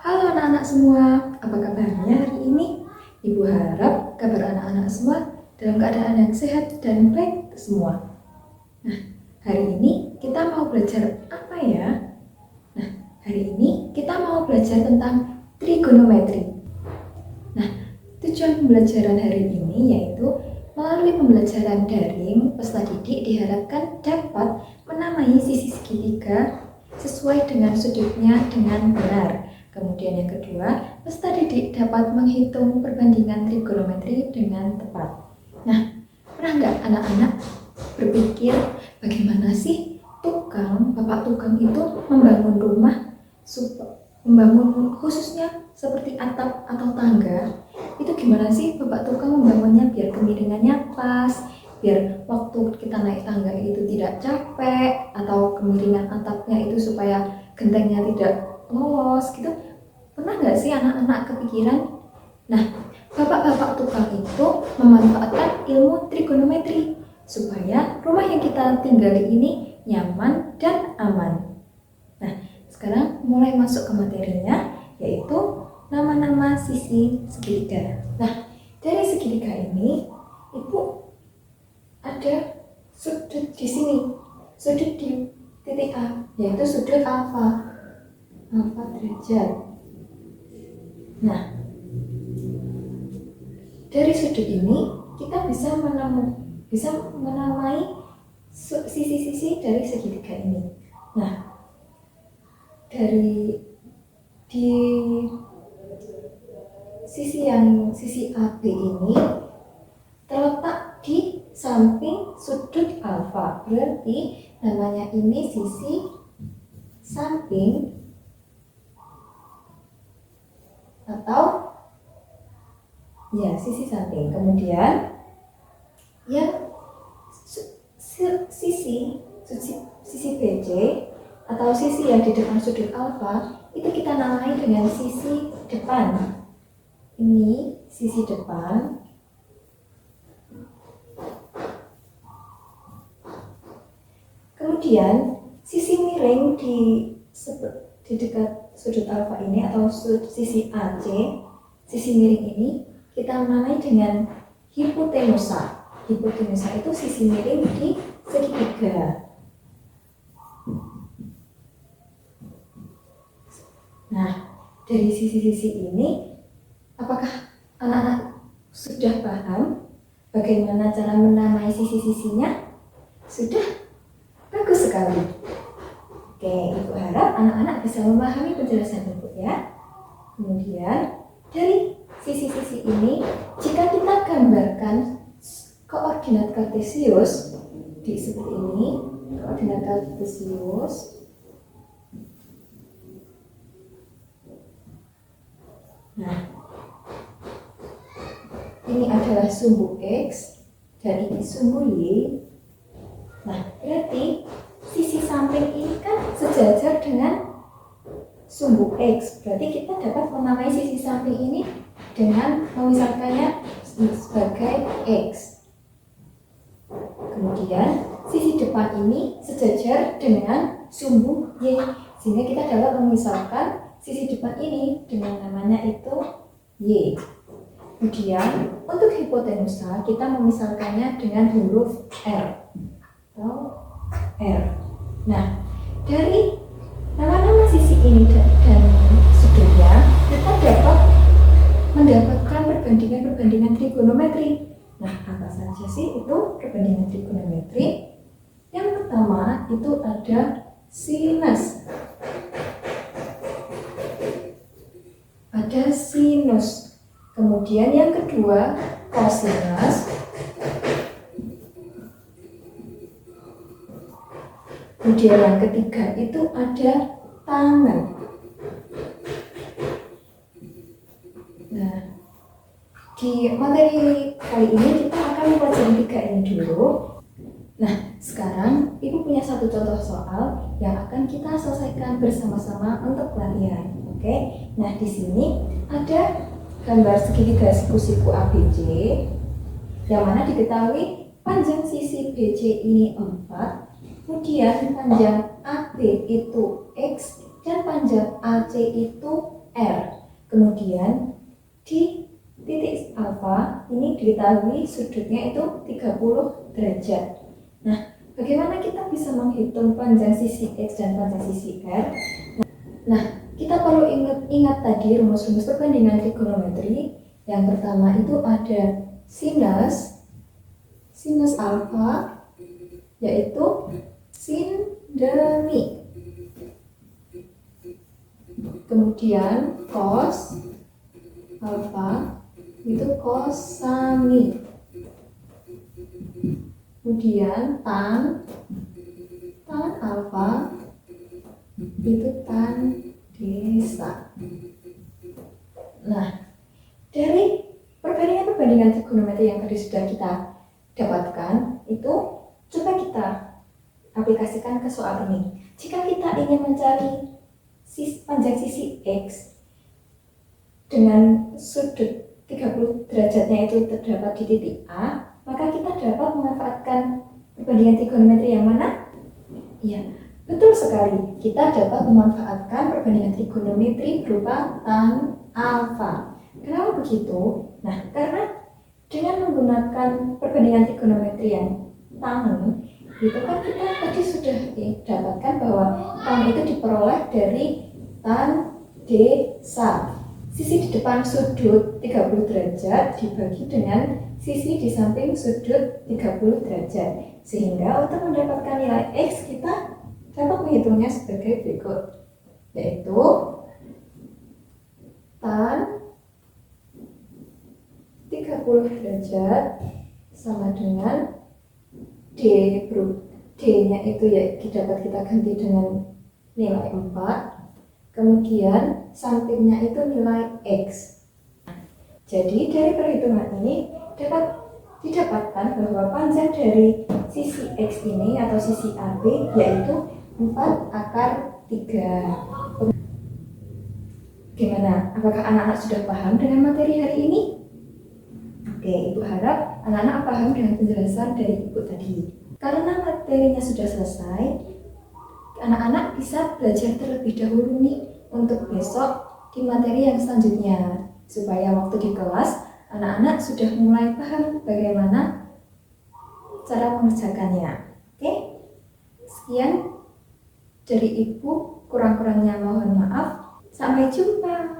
Halo anak-anak semua, apa kabarnya hari ini? Ibu harap kabar anak-anak semua dalam keadaan yang sehat dan baik semua. Nah, hari ini kita mau belajar apa ya? Nah, hari ini kita mau belajar tentang trigonometri. Nah, tujuan pembelajaran hari ini yaitu melalui pembelajaran daring, peserta didik diharapkan dapat menamai sisi segitiga sesuai dengan sudutnya dengan benar. Kemudian yang kedua, peserta didik dapat menghitung perbandingan trigonometri dengan tepat. Nah, pernah nggak anak-anak berpikir bagaimana sih bapak tukang itu membangun rumah, membangun khususnya seperti atap atau tangga? Itu gimana sih bapak tukang membangunnya biar kemiringannya pas, biar waktu kita naik tangga itu tidak capek, atau kemiringan atapnya itu supaya gentengnya tidak lolos gitu. Pernah nggak sih anak-anak kepikiran? Nah, bapak-bapak tukang itu memanfaatkan ilmu trigonometri supaya rumah yang kita tinggali ini nyaman dan aman. Nah, sekarang mulai masuk ke materinya, yaitu nama-nama sisi segitiga. Nah, dari segitiga ini, Ibu ada sudut di sini, sudut di titik A, yaitu sudut alfa derajat. Nah, dari sudut ini kita bisa menamai sisi-sisi dari segitiga ini. Nah, di sisi AB ini terletak di samping sudut alfa, berarti namanya ini sisi samping atau ya sisi samping. Kemudian yang sisi BC atau sisi yang di depan sudut alfa itu kita namai dengan sisi depan. Ini sisi depan. Kemudian sisi miring di dekat sudut alfa ini atau sisi AC, sisi miring ini kita namai dengan hipotenusa. Hipotenusa itu sisi miring di segitiga. Nah, dari sisi-sisi ini, apakah anak-anak sudah paham bagaimana cara menamai sisi-sisinya? Sudah? Bagus sekali. Oke, Ibu harap anak-anak bisa memahami penjelasan Ibu ya. Kemudian, dari sisi-sisi ini, jika kita gambarkan koordinat kartesius di seperti ini, koordinat kartesius. Nah, ini adalah sumbu X dan ini sumbu Y. Nah, berarti sisi samping ini kan sejajar dengan sumbu X. Berarti kita dapat menamai sisi samping ini dengan memisahkannya sebagai X. Kemudian sisi depan ini sejajar dengan sumbu Y, sehingga kita dapat memisahkan sisi depan ini dengan namanya itu Y. Kemudian untuk hipotenusa kita memisahkannya dengan huruf R atau R. Nah, dari nama-nama sisi ini dan sudutnya kita dapat mendapatkan perbandingan trigonometri. Nah, apa saja sih itu perbandingan trigonometri? Yang pertama itu ada sinus. Ada sinus. Kemudian yang kedua kosinus. Kemudian yang ketiga itu ada tangen. Nah, di materi kali ini kita akan mempelajari tiga ini dulu. Nah, sekarang Ibu punya satu contoh soal yang akan kita selesaikan bersama-sama untuk latihan. Oke? Nah, di sini ada gambar segitiga siku-siku ABC yang mana diketahui panjang sisi BC ini 4. Kemudian panjang AB itu X dan panjang AC itu R. Kemudian di titik alfa ini diketahui sudutnya itu 30 derajat. Nah, bagaimana kita bisa menghitung panjang sisi X dan panjang sisi R? Nah, kita perlu ingat tadi rumus-rumus perbandingan trigonometri. Yang pertama itu ada sinus alfa, yaitu sin demi. Kemudian cos alfa itu cosami. Kemudian tan alfa itu tan desa. Nah, dari perbandingan trigonometri yang tadi sudah kita dapatkan, itu coba kita aplikasikan ke soal ini. Jika kita ingin mencari panjang sisi X dengan sudut 30 derajatnya itu terdapat di titik A, maka kita dapat memanfaatkan perbandingan trigonometri yang mana? Iya, betul sekali. Kita dapat memanfaatkan perbandingan trigonometri berupa tan alfa. Kenapa begitu? Nah, karena dengan menggunakan perbandingan trigonometri yang tan, itu kan kita tadi sudah dapatkan bahwa tan itu diperoleh dari tan desa. Sisi di depan sudut 30 derajat dibagi dengan sisi di samping sudut 30 derajat. Sehingga untuk mendapatkan nilai X kita dapat menghitungnya sebagai berikut, yaitu tan 30 derajat sama dengan D nya itu ya dapat kita ganti dengan nilai 4, kemudian sampingnya itu nilai X. Jadi dari perhitungan ini dapat didapatkan bahwa panjang dari sisi X ini atau sisi AB yaitu 4 akar 3. Gimana? Apakah anak-anak sudah paham dengan materi hari ini? Oke, Ibu harap anak-anak paham dengan penjelasan dari Ibu tadi. Karena materinya sudah selesai, anak-anak bisa belajar terlebih dahulu nih untuk besok di materi yang selanjutnya, supaya waktu di kelas anak-anak sudah mulai paham bagaimana cara mengerjakannya. Oke, sekian dari Ibu, kurang-kurangnya mohon maaf. Sampai jumpa.